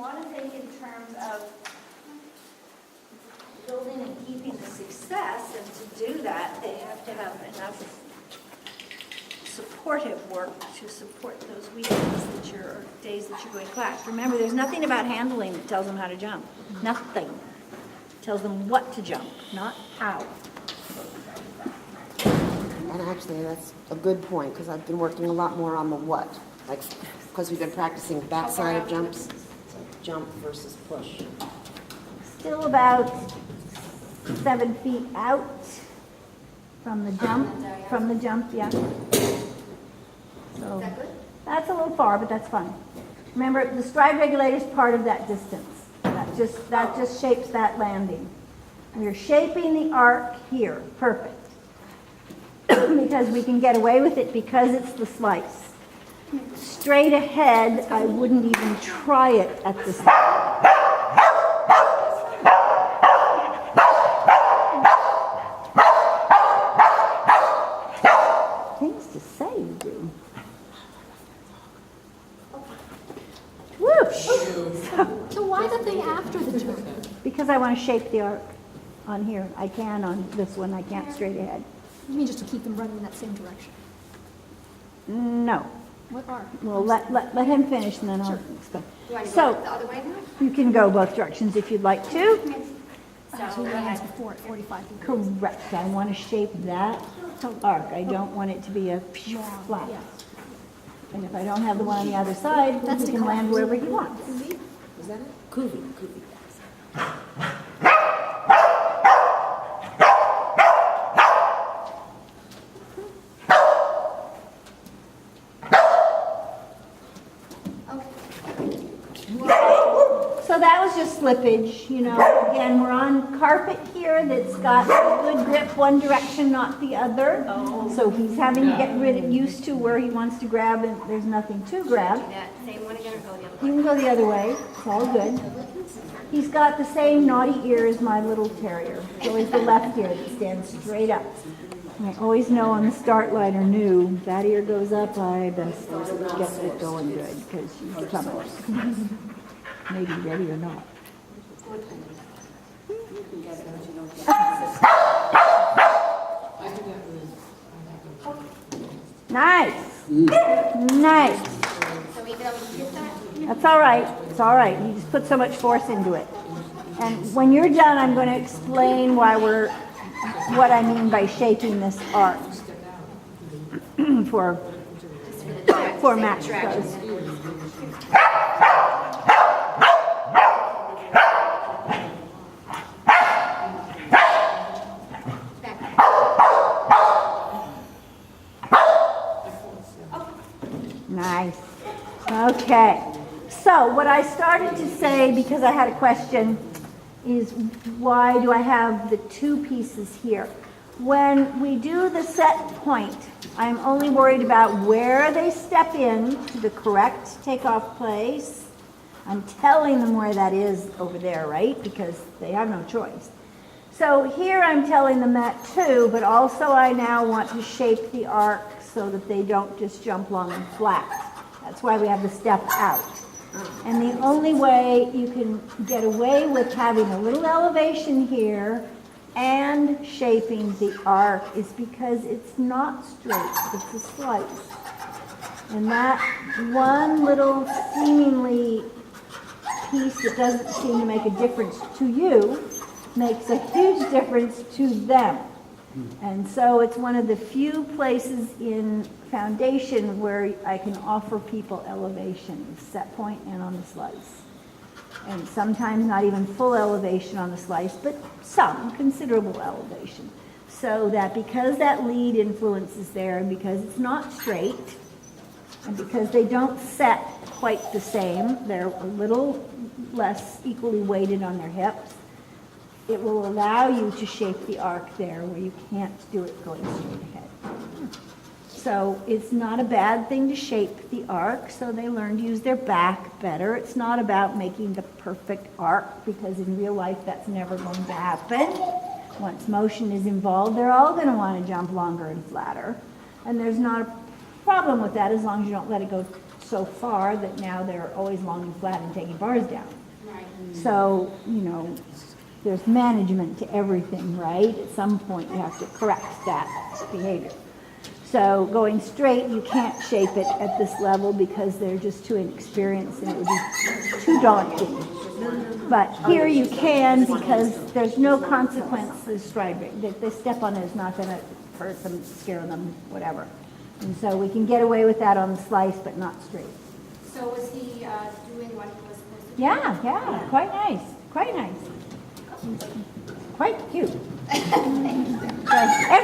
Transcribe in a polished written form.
want to think in terms of building and keeping the success, and to do that, they have to have enough supportive work to support those weekends that you're, or days that you're going to class. Remember, there's nothing about handling that tells them how to jump. Nothing. It tells them what to jump, not how. And actually, that's a good point, because I've been working a lot more on the what. Like, because we've been practicing backside of jumps, jump versus push. Still about 7 feet out from the jump, yeah. So that's a little far, but that's fine. Remember, the stride regulator is part of that distance. That just shapes that landing. We're shaping the arc here, perfect. Because we can get away with it because it's the slice. Straight ahead, I wouldn't even try it at this time. Things to say, you do. Whoosh! So why the thing after the jump? Because I want to shape the arc on here. I can on this one. I can't straight ahead. You mean just to keep them running in that same direction? No. What are? Well, let him finish and then I'll explain. You want to So, go the other way now? you can go both directions if you'd like to. So it lands before at 45 degrees. Correct. I want to shape that arc. I don't want it to be a flat. Yeah. And if I don't have the one on the other side, then he can land wherever he wants. Is that it? Kuvi. So that was just slippage, you know. Again, we're on carpet here that's got a good grip one direction, not the other. So he's having to get used to where he wants to grab, and there's nothing to grab. Do that same one again or go the other You way? can go the other way. It's all good. He's got the same naughty ear as my little terrier. It's always the left ear that stands straight up. And I always know on the start line or new, that ear goes up, I best get it going good because she's coming. Maybe ready or not. Nice. Nice. So even though we hit that? That's all right. It's all right. You just put so much force into it. And when you're done, I'm going to explain what I mean by shaping this arc for match throws. Nice. Okay. So what I started to say, because I had a question, is why do I have the two pieces here? When we do the set point, I'm only worried about where they step in to the correct takeoff place. I'm telling them where that is over there, right? Because they have no choice. So here I'm telling them that too, but also I now want to shape the arc so that they don't just jump long and flat. That's why we have the step out. And the only way you can get away with having a little elevation here and shaping the arc is because it's not straight, it's a slice. And that one little seemingly piece that doesn't seem to make a difference to you makes a huge difference to them. And so it's one of the few places in foundation where I can offer people elevation, set point and on the slice. And sometimes not even full elevation on the slice, but some considerable elevation. So that because that lead influence is there, and because it's not straight, and because they don't set quite the same, they're a little less equally weighted on their hips, it will allow you to shape the arc there where you can't do it going straight ahead. So it's not a bad thing to shape the arc so they learn to use their back better. It's not about making the perfect arc because in real life that's never going to happen. Once motion is involved, they're all going to want to jump longer and flatter. And there's not a problem with that as long as you don't let it go so far that now they're always long and flat and taking bars down. Right. So, there's management to everything, right? At some point, you have to correct that behavior. So going straight, you can't shape it at this level because they're just too inexperienced and it would be too daunting. But here you can because there's no consequences striving. That they step on it is not going to hurt them, scare them, whatever. And so we can get away with that on the slice, but not straight. So was he doing what he was supposed to do? Yeah, quite nice, quite nice. Quite cute. So every